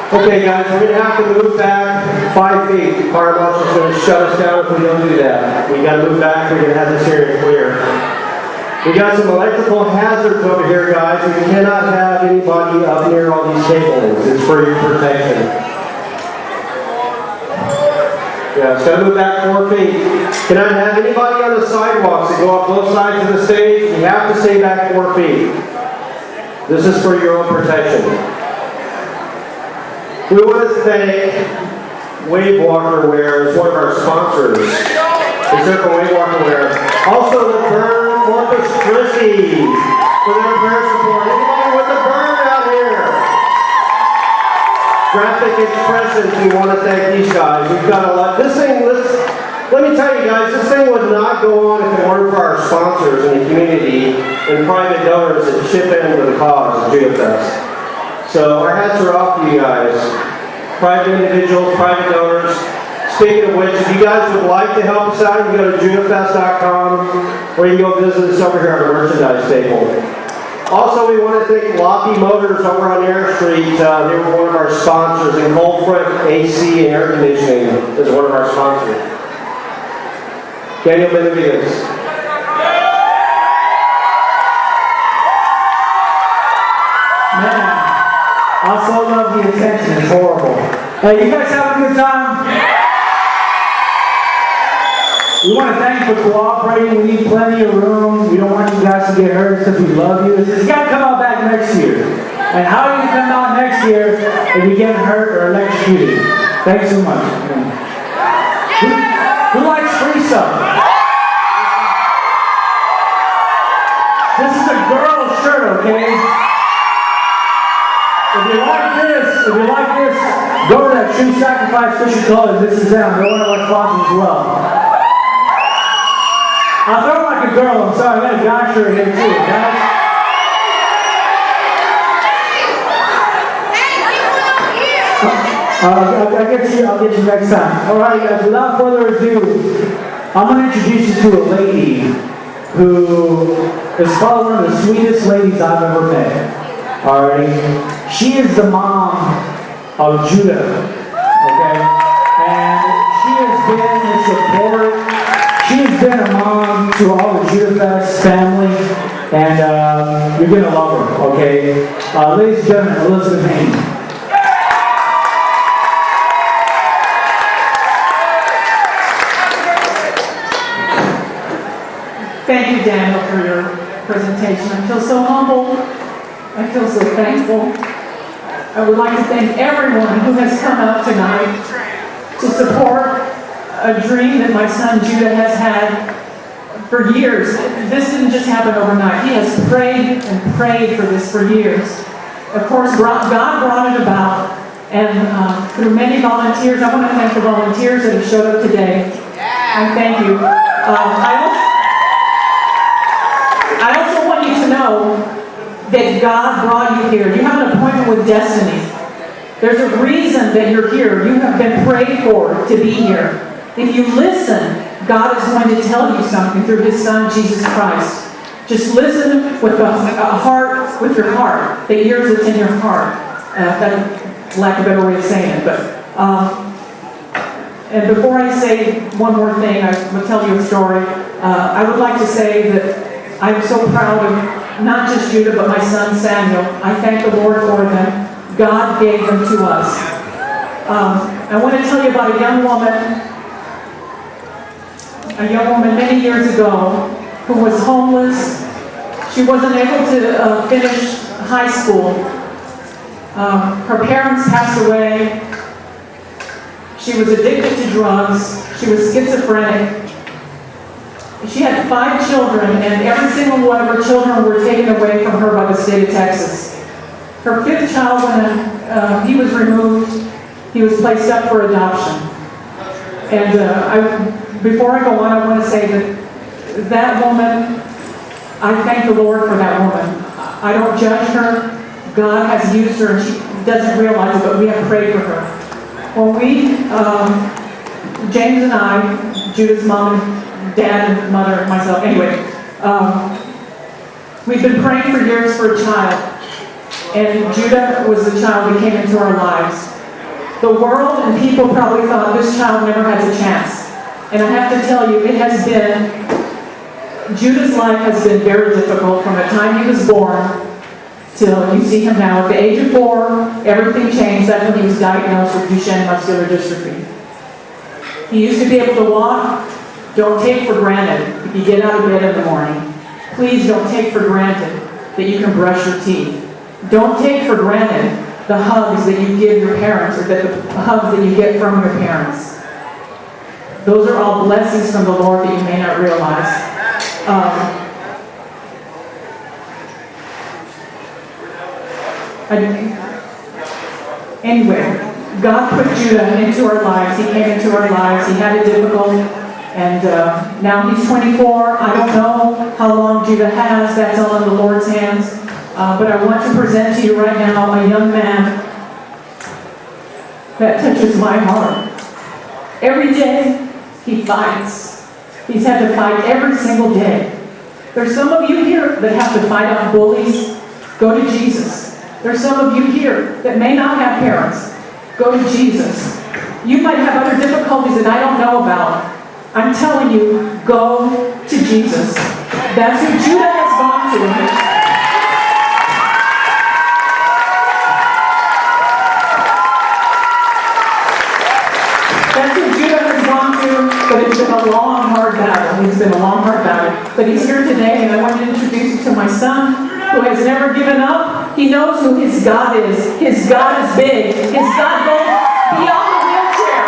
Okay, guys, we're going to have to move back 5 feet. Fire marshal's going to shut us down if we don't do that. We got to move back. We're going to have this area clear. We got some electrical hazards over here, guys. We cannot have anybody up near all these cables. It's for your protection. Yeah, so move back 4 feet. Cannot have anybody on the sidewalks that go up both sides of the stage. You have to stay back 4 feet. This is for your own protection. We want to thank Wave Walker Wear as one of our sponsors. It's there for Wave Walker Wear. Also the Burn Corpus Christi for their prayer support. Anybody with a burn out here? Graphic Expressions, we want to thank these guys. We've got a lot. This thing, let me tell you guys, this thing would not go on if it weren't for our sponsors in the community and private donors that chip into the cause of Judah Fest. So our hats are off to you guys. Private individuals, private donors. Speaking of which, if you guys would like to help us out, you can go to judahfest.com or you can go visit us over here on the merchandise table. Also, we want to thank Loppy Motors over on Air Street. They were one of our sponsors, and Cold Front AC and Air Conditioning is one of our sponsors. Daniel Benavides. Man, I also love the attention. It's horrible. Hey, you guys having a good time? We want to thank you for cooperating. We need plenty of room. We don't want you guys to get hurt because we love you. You got to come out back next year. And how are you come out next year if you get hurt or electrocuted? Thanks so much. Who likes free stuff? This is a girl's shirt, okay? If you like this, go to that True Sacrifice Christian College. This is them. They're one of our sponsors as well. I throw like a girl. I'm sorry, I got a guy shirt here too, guys. I'll get you next time. All right, guys. Without further ado, I'm going to introduce you to a lady who is probably one of the sweetest ladies I've ever met. Alrighty, she is the mom of Judah, okay, and she has been a support. She has been a mom to all the Judah Fest family, and you're gonna love her, okay. Ladies and gentlemen, Elizabeth Haynes. Thank you, Daniel, for your presentation. I feel so humble. I feel so thankful. I would like to thank everyone who has come out tonight to support a dream that my son Judah has had for years. This didn't just happen overnight. He has prayed and prayed for this for years. Of course, God brought it about, and through many volunteers. I want to thank the volunteers that have showed up today. I thank you. I also want you to know that God brought you here. You have an appointment with destiny. There's a reason that you're here. You have been prayed for to be here. If you listen, God is going to tell you something through His Son, Jesus Christ. Just listen with a heart, with your heart, the ears that's in your heart. That lack of a better way of saying it. But and before I say one more thing, I will tell you a story. I would like to say that I'm so proud of not just Judah, but my son Samuel. I thank the Lord for them. God gave them to us. I want to tell you about a young woman many years ago who was homeless. She wasn't able to finish high school. Her parents passed away. She was addicted to drugs. She was schizophrenic. She had 5 children, and every single one of her children were taken away from her by the state of Texas. Her 5th child, when he was removed, he was placed up for adoption. And before I go on, I want to say that woman, I thank the Lord for that woman. I don't judge her. God has used her, and she doesn't realize it, but we have prayed for her. When we, James and I, Judah's mom and dad and mother and myself, anyway, we've been praying for years for a child. And Judah was the child that came into our lives. The world and people probably thought this child never has a chance. And I have to tell you, it has been, Judah's life has been very difficult from the time he was born till you see him now. At the age of 4, everything changed. That's when he was diagnosed with Duchenne muscular dystrophy. He used to be able to walk. Don't take for granted if you get out of bed in the morning. Please don't take for granted that you can brush your teeth. Don't take for granted the hugs that you give your parents, or that the hugs that you get from your parents. Those are all blessings from the Lord that you may not realize. Anyway, God put Judah into our lives. He came into our lives. He had it difficult. And now he's 24. I don't know how long Judah has. That's all in the Lord's hands. But I want to present to you right now a young man that touches my heart. Every day he fights. He's had to fight every single day. There's some of you here that have to fight off bullies. Go to Jesus. There's some of you here that may not have parents. Go to Jesus. You might have other difficulties that I don't know about. I'm telling you, go to Jesus. That's who Judah has gone to. That's who Judah has gone to, but it's been a long, hard battle. It's been a long, hard battle. But he's here today, and I want to introduce you to my son, who has never given up. He knows who his God is. His God is big. His God goes beyond the wheelchair.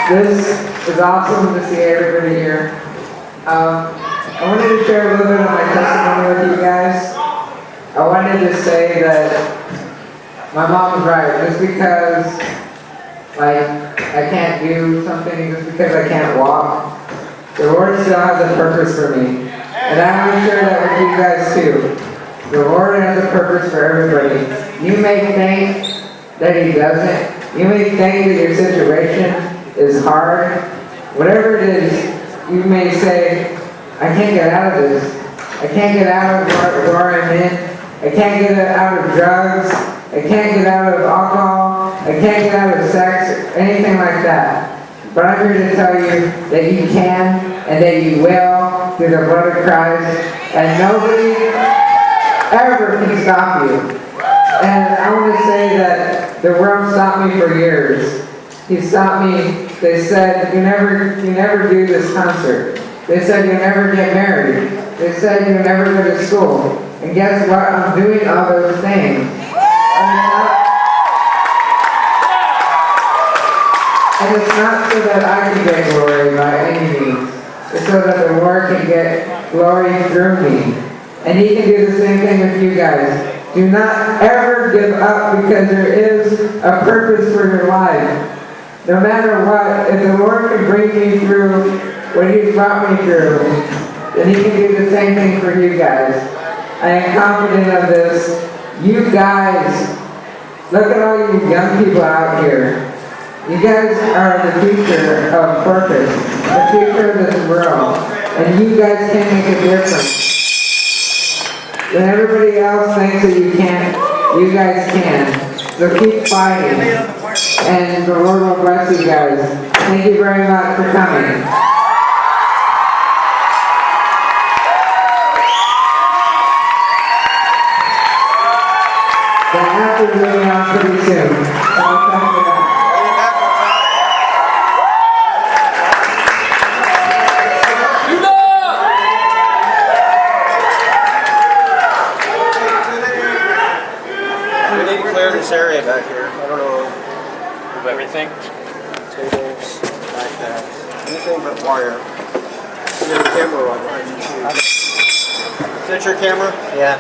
This is awesome to see everybody here. I wanted to share a little bit of my testimony with you guys. I wanted to say that my mom was right. Just because I can't do something, just because I can't walk, the Lord still has a purpose for me. And I want to share that with you guys too. The Lord has a purpose for everybody. You may think that He doesn't. You may think that your situation is hard. Whatever it is, you may say, I can't get out of this. I can't get out of where I'm in. I can't get out of drugs. I can't get out of alcohol. I can't get out of sex, anything like that. But I'm here to tell you that you can and that you will through the blood of Christ. And nobody ever can stop you. And I want to say that the world stopped me for years. He stopped me. They said, you never do this concert. They said, you never get married. They said, you never go to school. And guess what? I'm doing all those things. And it's not so that I can get glory by any means. It's so that the Lord can get glory through me. And He can do the same thing with you guys. Do not ever give up, because there is a purpose for your life. No matter what, if the Lord can bring me through what He's brought me through, then He can do the same thing for you guys. I am confident of this. You guys, look at all you young people out here. You guys are the future of purpose, the future of this world, and you guys can make a difference. When everybody else thinks that you can't, you guys can. So keep fighting, and the Lord will bless you guys. Thank you very much for coming. The after is going on pretty soon. So I'll come to that. This area back here. I don't know. Move everything. Tables, backpacks, anything but wire. You have a camera on behind you too. Is that your camera? Yeah.